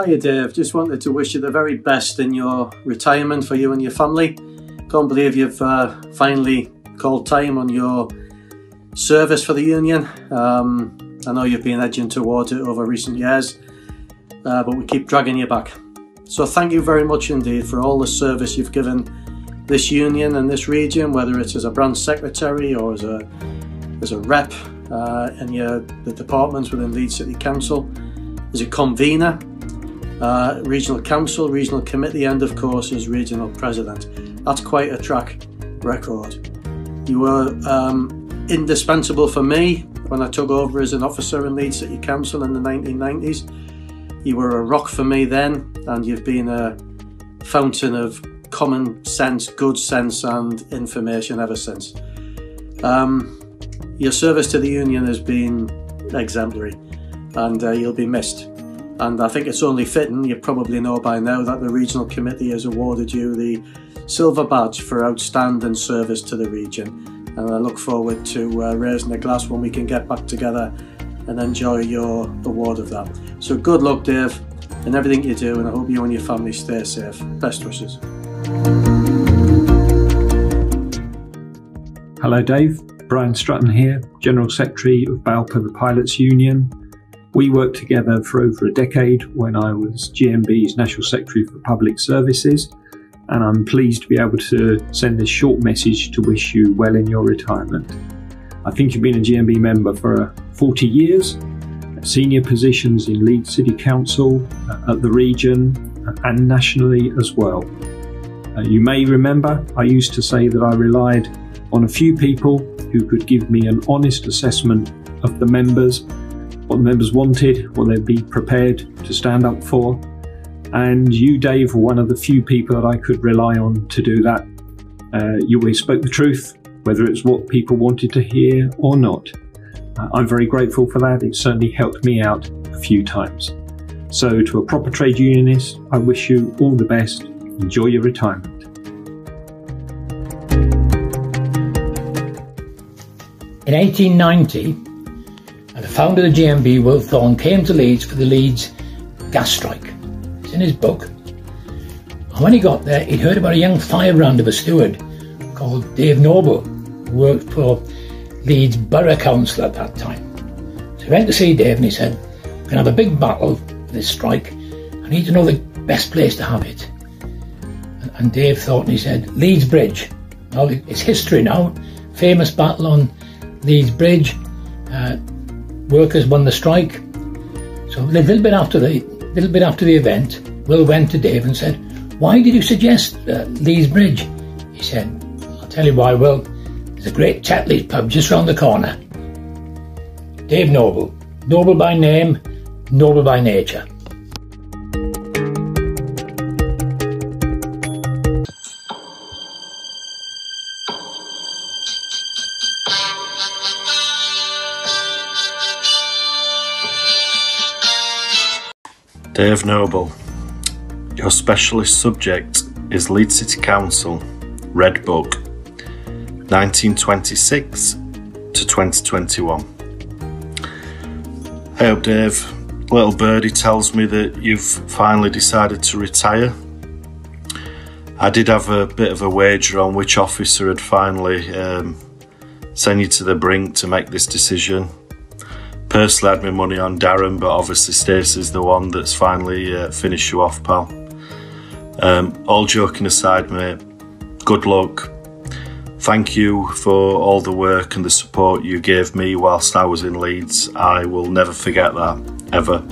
Hiya Dave, just wanted to wish you the very best in your retirement for you and your family. Can't believe you've finally called time on your service for the union. I know you've been edging towards it over recent years, but we keep dragging you back. So thank you very much indeed for all the service you've given this union and this region, whether it's as a branch secretary or as a rep in the departments within Leeds City Council, as a convener, regional council, regional committee, and of course as regional president. That's quite a track record. You were indispensable for me when I took over as an officer in Leeds City Council in the 1990s. You were a rock for me then, and you've been a fountain of common sense, good sense and information ever since. Your service to the union has been exemplary, and you'll be missed. And I think it's only fitting, you probably know by now, that the regional committee has awarded you the silver badge for outstanding service to the region. And I look forward to raising a glass when we can get back together and enjoy your award of that. So good luck, Dave, in everything you do, and I hope you and your family stay safe. Best wishes. Hello Dave, Brian Strutton here, General Secretary of BALPA, the Pilots Union. We worked together for over a decade when I was GMB's National Secretary for Public Services, and I'm pleased to be able to send this short message to wish you well in your retirement. I think you've been a GMB member for 40 years, senior positions in Leeds City Council, at the region and nationally as well. You may remember I used to say that I relied on a few people who could give me an honest assessment of the members, what the members wanted, what they'd be prepared to stand up for. And you, Dave, were one of the few people that I could rely on to do that. You always spoke the truth, whether it's what people wanted to hear or not. I'm very grateful for that. It certainly helped me out a few times. So to a proper trade unionist, I wish you all the best. Enjoy your retirement. In 1890, the founder of the GMB, Will Thorne, came to Leeds for the Leeds gas strike. It's in his book. And when he got there, he'd heard about a young firebrand of a steward called Dave Noble, who worked for Leeds Borough Council at that time. So he went to see Dave and he said, "We're going to have a big battle for this strike. I need to know the best place to have it." And Dave thought and he said, "Leeds Bridge." Well, it's history now. Famous battle on Leeds Bridge. Workers won the strike. So a little bit after the event, Will went to Dave and said, "Why did you suggest Leeds Bridge?" He said, "I'll tell you why, Will. There's a great Tetley's pub just round the corner." Dave Noble. Noble by name, noble by nature. Dave Noble, your specialist subject is Leeds City Council, Red Book, 1926 to 2021. Hey up Dave, little birdie tells me that you've finally decided to retire. I did have a bit of a wager on which officer had finally sent you to the brink to make this decision. Personally, I had my money on Darren, but obviously Stacey's the one that's finally finished you off, pal. All joking aside, mate, good luck. Thank you for all the work and the support you gave me whilst I was in Leeds. I will never forget that, ever.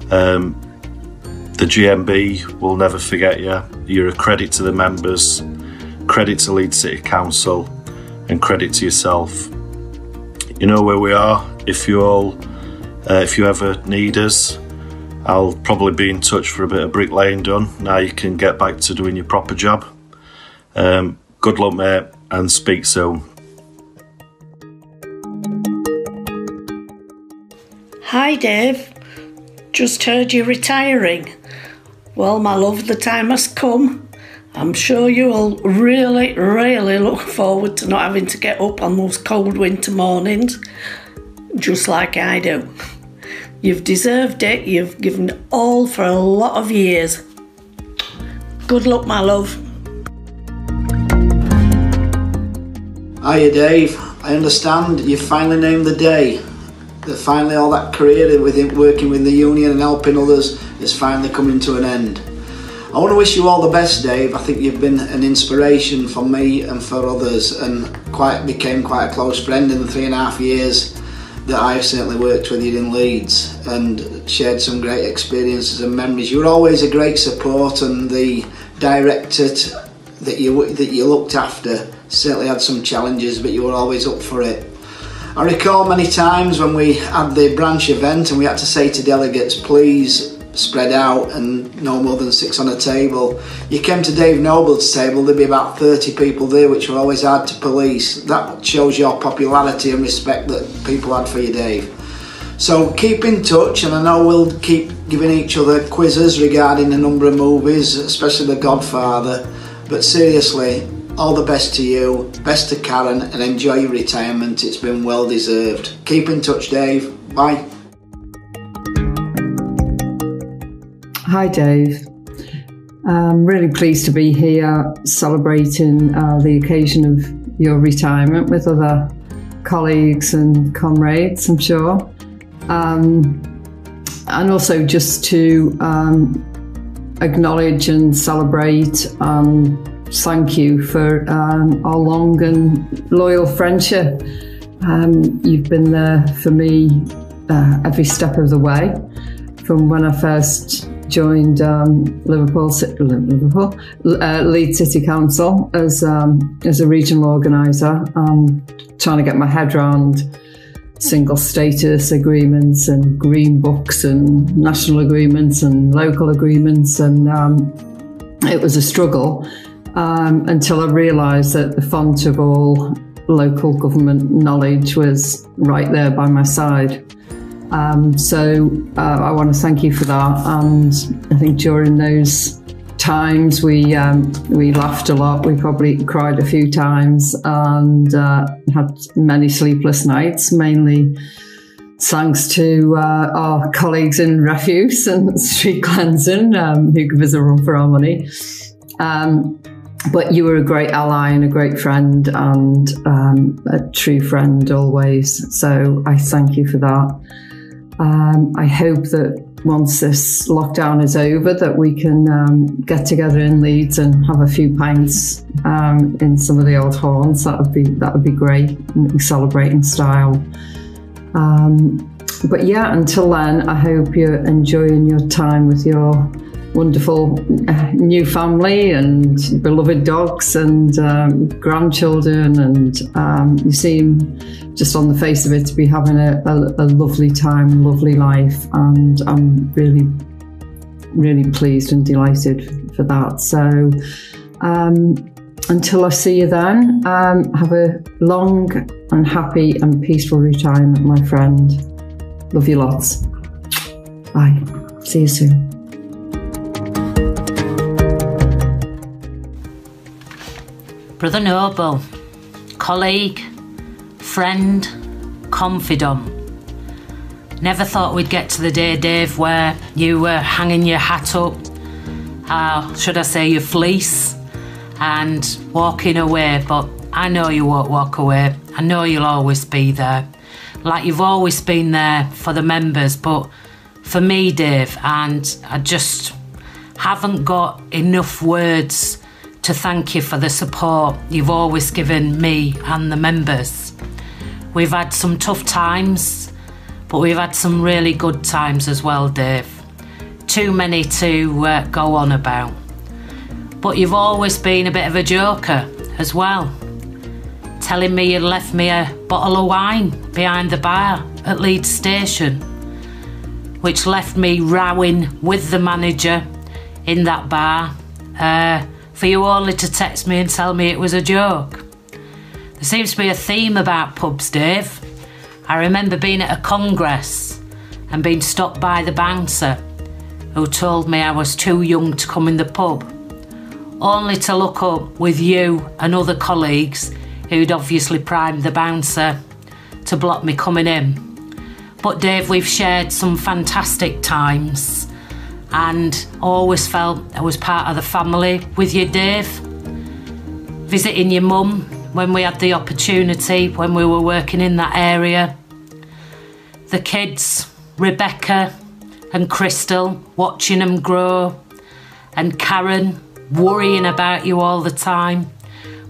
The GMB will never forget you. You're a credit to the members, credit to Leeds City Council, and credit to yourself. You know where we are. If you ever need us, I'll probably be in touch for a bit of bricklaying done. Now you can get back to doing your proper job. Good luck, mate, and speak soon. Hi, Dave. Just heard you're retiring. Well, my love, the time has come. I'm sure you'll really, really look forward to not having to get up on those cold winter mornings, just like I do. You've deserved it. You've given all for a lot of years. Good luck, my love. Hiya Dave, I understand you've finally named the day. That finally all that career within working with the union and helping others is finally coming to an end. I want to wish you all the best, Dave. I think you've been an inspiration for me and for others, and became quite a close friend in the 3.5 years that I've certainly worked with you in Leeds, and shared some great experiences and memories. You were always a great support, and the directorate that you looked after certainly had some challenges, but you were always up for it. I recall many times when we had the branch event and we had to say to delegates, please spread out and no more than 6 on a table. You came to Dave Noble's table, there'd be about 30 people there, which were always hard to police. That shows your popularity and respect that people had for you, Dave. So keep in touch, and I know we'll keep giving each other quizzes regarding a number of movies, especially The Godfather. But seriously, all the best to you, best to Karen, and enjoy your retirement. It's been well deserved. Keep in touch, Dave. Bye. Hi Dave, I'm really pleased to be here celebrating the occasion of your retirement with other colleagues and comrades, I'm sure, and also just to acknowledge and celebrate and thank you for our long and loyal friendship. You've been there for me every step of the way, from when I first joined Leeds City Council as a regional organiser, trying to get my head around single status agreements and green books and national agreements and local agreements, and it was a struggle until I realised that the font of all local government knowledge was right there by my side. So I want to thank you for that, and I think during those times we laughed a lot, we probably cried a few times, and had many sleepless nights, mainly thanks to our colleagues in refuse and street cleansing who give us a run for our money. But you were a great ally and a great friend, and a true friend always, so I thank you for that. I hope that once this lockdown is over that we can get together in Leeds and have a few pints in some of the old haunts. That would be great, and celebrate in style. But yeah, until then, I hope you're enjoying your time with your wonderful new family and beloved dogs and grandchildren, and you seem, just on the face of it, to be having a lovely time, lovely life, and I'm really, really pleased and delighted for that. So until I see you then, have a long and happy and peaceful retirement, my friend. Love you lots. Bye. See you soon. Brother Noble, colleague, friend, confidant. Never thought we'd get to the day, Dave, where you were hanging your hat up, should I say your fleece, and walking away, but I know you won't walk away. I know you'll always be there, like you've always been there for the members, but for me, Dave, and I just haven't got enough words to thank you for the support you've always given me and the members. We've had some tough times, but we've had some really good times as well, Dave. Too many to go on about. But you've always been a bit of a joker as well, telling me you'd left me a bottle of wine behind the bar at Leeds Station, which left me rowing with the manager in that bar, for you only to text me and tell me it was a joke. There seems to be a theme about pubs, Dave. I remember being at a congress and being stopped by the bouncer, who told me I was too young to come in the pub, only to look up with you and other colleagues who'd obviously primed the bouncer to block me coming in. But Dave, we've shared some fantastic times and always felt I was part of the family with you, Dave. Visiting your mum when we had the opportunity, when we were working in that area. The kids, Rebecca and Crystal, watching them grow. And Karen, worrying about you all the time.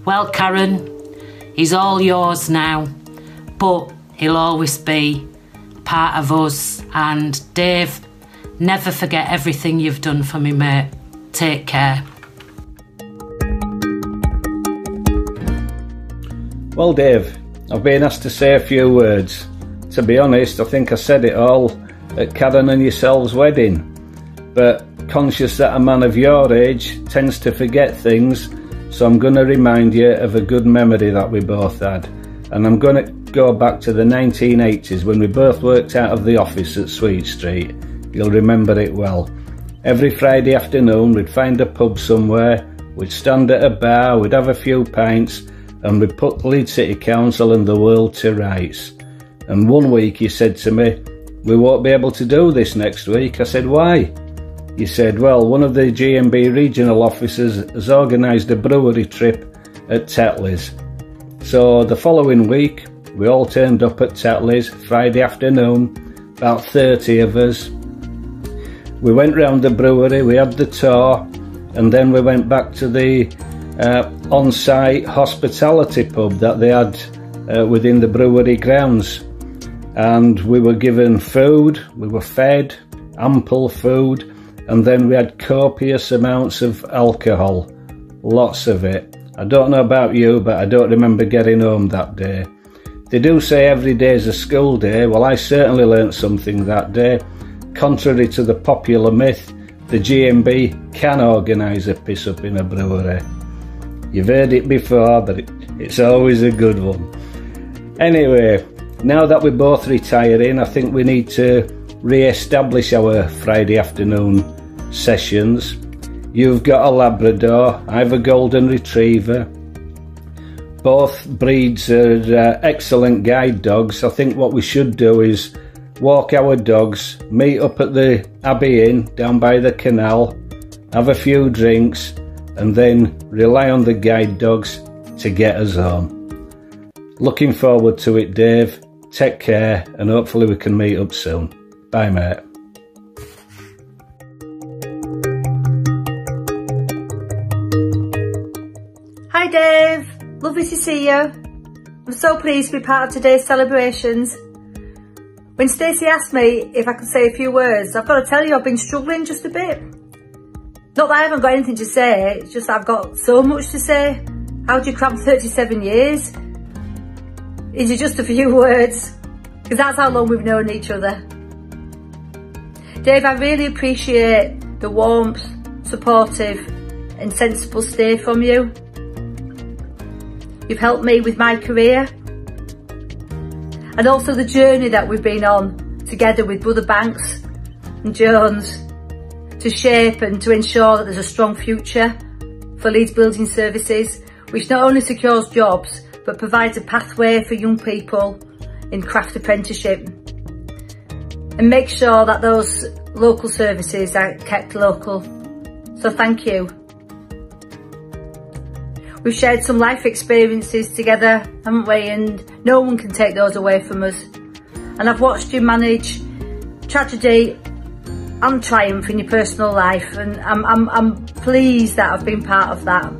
Well, Karen, he's all yours now, but he'll always be part of us. And Dave, never forget everything you've done for me, mate. Take care. Well, Dave, I've been asked to say a few words. To be honest, I think I said it all at Karen and yourselves' wedding. But conscious that a man of your age tends to forget things, so I'm going to remind you of a good memory that we both had. And I'm going to go back to the 1980s when we both worked out of the office at Sweet Street. You'll remember it well. Every Friday afternoon we'd find a pub somewhere, we'd stand at a bar, we'd have a few pints, and we'd put Leeds City Council and the world to rights. And one week you said to me, "We won't be able to do this next week." I said, "Why?" You said, "Well, one of the GMB regional officers has organised a brewery trip at Tetley's." So the following week, we all turned up at Tetley's Friday afternoon, about 30 of us. We went round the brewery, we had the tour, and then we went back to the on-site hospitality pub that they had within the brewery grounds. And we were given food, we were fed, ample food, and then we had copious amounts of alcohol, lots of it. I don't know about you, but I don't remember getting home that day. They do say every day's a school day. Well, I certainly learnt something that day. Contrary to the popular myth, the GMB can organise a piss-up in a brewery. You've heard it before, but it's always a good one. Anyway, now that we're both retiring, I think we need to re-establish our Friday afternoon sessions. You've got a Labrador, I have a Golden Retriever. Both breeds are excellent guide dogs. I think what we should do is walk our dogs, meet up at the Abbey Inn down by the canal, have a few drinks, and then rely on the guide dogs to get us home. Looking forward to it, Dave. Take care, and hopefully we can meet up soon. Bye, mate. Hi, Dave. Lovely to see you. I'm so pleased to be part of today's celebrations. When Stacey asked me if I could say a few words, I've got to tell you I've been struggling just a bit. Not that I haven't got anything to say, it's just that I've got so much to say. How do you cram 37 years into just a few words? Because that's how long we've known each other. Dave, I really appreciate the warmth, supportive and sensible stay from you. You've helped me with my career and also the journey that we've been on together with Brother Banks and Jones to shape and to ensure that there's a strong future for Leeds Building Services, which not only secures jobs but provides a pathway for young people in craft apprenticeship and make sure that those local services are kept local. So thank you. We've shared some life experiences together, haven't we? And no one can take those away from us. And I've watched you manage tragedy and triumph in your personal life, and I'm pleased that I've been part of that.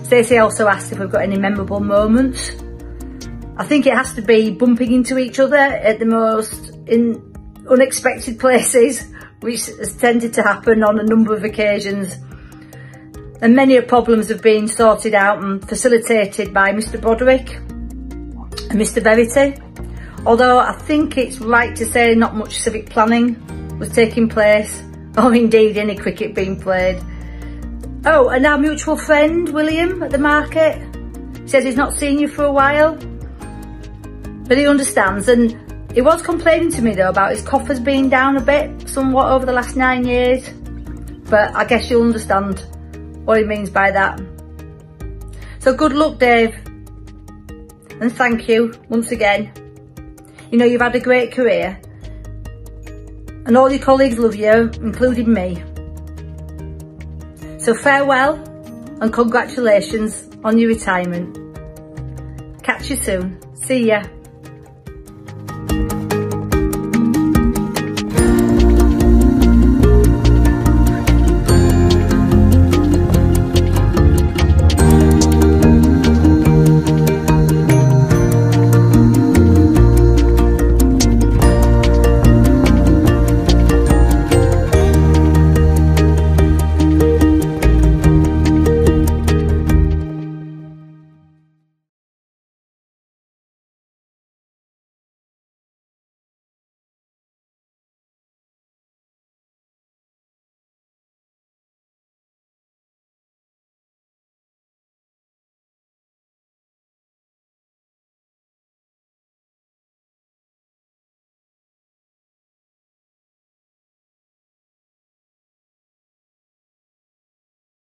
Stacey also asked if we've got any memorable moments. I think it has to be bumping into each other at the most unexpected places, which has tended to happen on a number of occasions. And many problems have been sorted out and facilitated by Mr. Broderick and Mr. Verity. Although I think it's right to say not much civic planning was taking place, or indeed any cricket being played. Oh, and our mutual friend, William, at the market, says he's not seen you for a while, but he understands. And he was complaining to me though about his coffers being down a bit, somewhat over the last 9 years. But I guess you'll understand what he means by that. So good luck, Dave. And thank you once again. You know, you've had a great career and all your colleagues love you, including me. So farewell and congratulations on your retirement. Catch you soon. See ya.